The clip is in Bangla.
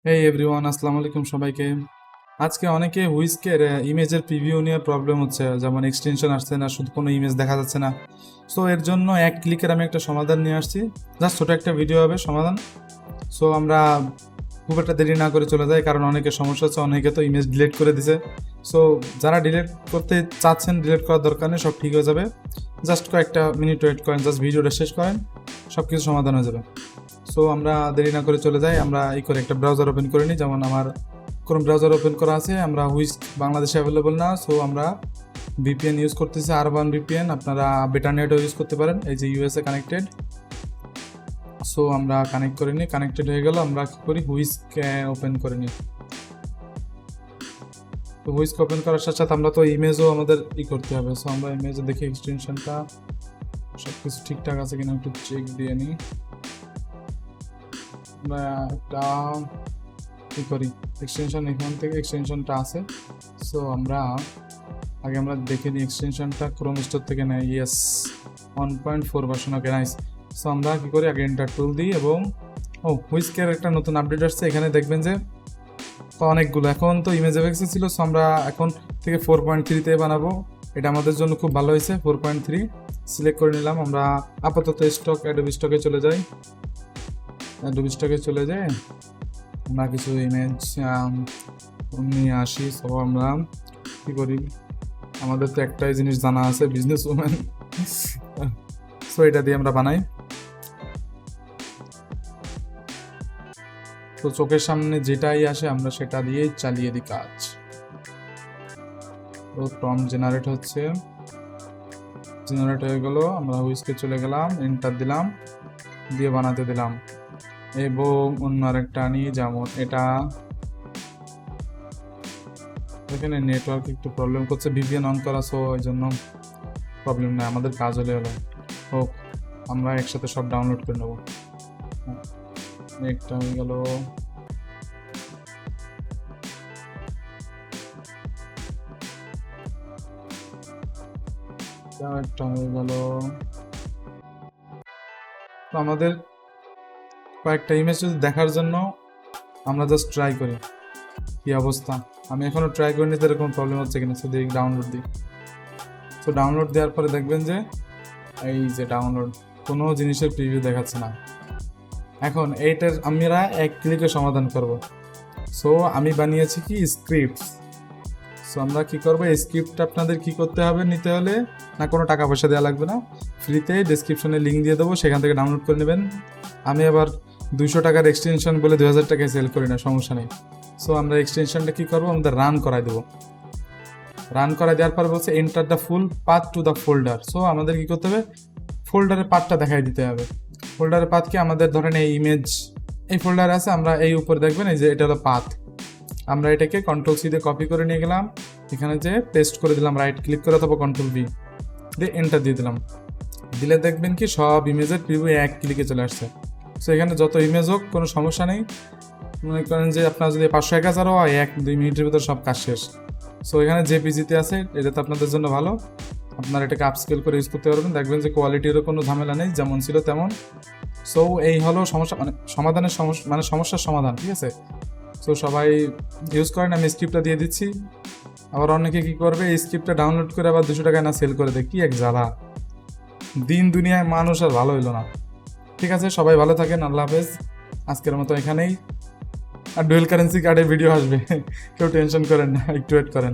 এই এভরিওয়ান, আসসালামু আলাইকুম সবাইকে। আজকে অনেকে হুইস্কের ইমেজের প্রিভিউ নিয়ে প্রবলেম হচ্ছে, যেমন এক্সটেনশন আসছে না, শুধু কোনো ইমেজ দেখা যাচ্ছে না। সো এর জন্য এক ক্লিকের আমি একটা সমাধান নিয়ে আসছি। জাস্ট ছোটো একটা ভিডিও হবে সমাধান। সো আমরা খুব একটা দেরি না করে চলে যাই, কারণ অনেকের সমস্যা হচ্ছে, অনেকে তো ইমেজ ডিলিট করে দিছে। সো যারা ডিলিট করতে চাচ্ছেন, ডিলিট করার দরকার নেই, সব ঠিক হয়ে যাবে। জাস্ট কয়েকটা মিনিট ওয়েট করেন, জাস্ট ভিডিওটা শেষ করেন, সব কিছু সমাধান হয়ে যাবে। সো আমরা দেরি না করে চলে যাই। আমরা এই করে একটা ব্রাউজার ওপেন করে নিই, যেমন আমার কোনো ব্রাউজার ওপেন করা আছে। আমরা হুইস্ক বাংলাদেশে অ্যাভেলেবল না, সো আমরা ভিপিএন ইউজ করতেছি, আরবান ভিপিএন। আপনারা বেটারনেটও ইউজ করতে পারেন, এই যে ইউএসএ কানেক্টেড। সো আমরা কানেক্ট করে নিই, কানেক্টেড হয়ে গেল। আমরা কী করি, হুইস্ক ওপেন করে নিই। তো হুইস্ক ওপেন করার সাথে সাথে আমরা তো ইমেজও আমাদের করতে হবে। সো আমরা ইমেজে দেখি এক্সটেনশনটা সব কিছু ঠিকঠাক আছে কিনা একটু চেক দিয়ে নিই। আমরা একটা কী করি, এক্সটেনশন এখান থেকে এক্সটেনশনটা আছে। সো আমরা দেখে নিই এক্সটেনশনটা ক্রোম স্টোর থেকে নেয়। Yes, 1.4 version. Okay, nice. So আমরা কী করি, আগে এন্টার টুল দিই এবং হুইস্কের একটা নতুন আপডেট আসছে। এখানে দেখবেন যে অনেকগুলো, এখন তো ইমেজ এফেক্সে ছিল। সো আমরা এখন থেকে 4.3-তে বানাবো। এটা আমাদের জন্য খুব ভালো হয়েছে। 4.3 সিলেক্ট করে নিলাম। আমরা আপাতত অ্যাডোবি স্টকে চলে যাই। আমরা কিছু ইমেজ নিয়ে আসি। সো আমরা কী করি, আমাদের তো একটাই জিনিস জানা আছে, বিজনেস ওম্যান। সো এটা দিয়ে আমরা বানাই। তো চোখের সামনে যেটাই আসে আমরা সেটা দিয়েই চালিয়ে দিই কাজ। তো প্রম্পট জেনারেট হয়ে গেল। আমরা হুইস্কে চলে গেলাম, এন্টার দিলাম, দিয়ে বানাতে দিলাম। এবং অন্য আরেকটা আনি, যেমন এটা। এখানে নেটওয়ার্ক একটু প্রবলেম করছে, ভিপিএন অন করা, সো এই জন্য প্রবলেম নেই, আমাদের কাজ হলো। হোক, আমরা একসাথে সব ডাউনলোড করে নেবো। একটা হয়ে গেল, একটা হয়ে গেল। তো আমাদের কয়েকটা ইমেজ যদি দেখার জন্য আমরা জাস্ট ট্রাই করি কি অবস্থা। আমি এখনো ট্রাই করিনি তো এরকম প্রবলেম হচ্ছে কিনা। সো দেখি ডাউনলোড দিই। তো ডাউনলোড দেওয়ার পরে দেখবেন যে এই যে ডাউনলোড, কোনো জিনিসের প্রিভিউ দেখাচ্ছে না। এখন এইটার আমরা এক ক্লিকে সমাধান করব। সো আমি বানিয়েছি কি স্ক্রিপ্ট। সো আমরা কি করবো, এই স্ক্রিপ্ট আপনাদের কি করতে হবে, নিতে হলে না কোনো টাকা পয়সা দেওয়া লাগবে না, ফ্রিতে ডেসক্রিপশনে লিঙ্ক দিয়ে দেবো, সেখান থেকে ডাউনলোড করে নেবেন। আমি আবার 200 টাকার এক্সটেনশন বলে 2000 টাকায় সেল করি না, সমস্যা নেই। সো আমরা এক্সটেনশনটা কী করবো, আমাদের রান করাই দেবো। রান করাই দেওয়ার পর বলছে enter the full path to the folder. So আমাদের কী করতে হবে, ফোল্ডারের পাথটা দেখাই দিতে হবে। ফোল্ডারের পাথ কি, আমাদের ধরেন এই ইমেজ এই ফোল্ডারে আছে, আমরা এই উপরে দেখবেন এই যে এটা হলো পাথ। আমরা এটাকে কন্ট্রোল সি দিয়ে কপি করে নিয়ে গেলাম, এখানে যে পেস্ট করে দিলাম, রাইট ক্লিক করে অথবা কন্ট্রোল ভি দিয়ে এন্টার দিয়ে দিলাম। দিলে দেখবেন কি সব ইমেজের প্রিভিউ এক ক্লিকে চলে আসছে। সো এখানে যত ইমেজ হোক কোনো সমস্যা নেই। মনে করেন যে আপনার যদি 500-1000 হয়, 1-2 মিনিটের ভিতর সব কাজ শেষ। সো এখানে যে পিজিতে আছে এটা তো আপনাদের জন্য ভালো, আপনারা এটাকে আপস্কেল করে ইউজ করতে পারবেন। দেখবেন যে কোয়ালিটিরও কোনো ঝামেলা নেই, যেমন ছিল তেমন। সো এই হলো সমস্যা, সমস্যার সমাধান, ঠিক আছে। সো সবাই ইউজ করেন। আমি স্ক্রিপ্টটা দিয়ে দিচ্ছি। আবার অনেকে কী করবে, এই স্ক্রিপ্টটা ডাউনলোড করে আবার 200 টাকায় না সেল করে দেয়, কি এক জ্বালা। দিন দুনিয়ায় মানুষ আর ভালো হইলো না। ঠিক আছে, সবাই ভালো থাকেন, আল্লাহ হাফেজ। আজকের মতো এখানেই। আর ডুয়েল কারেন্সি কার্ডের ভিডিও আসবে, কেউ টেনশন করেন না, একটু ওয়েট করেন।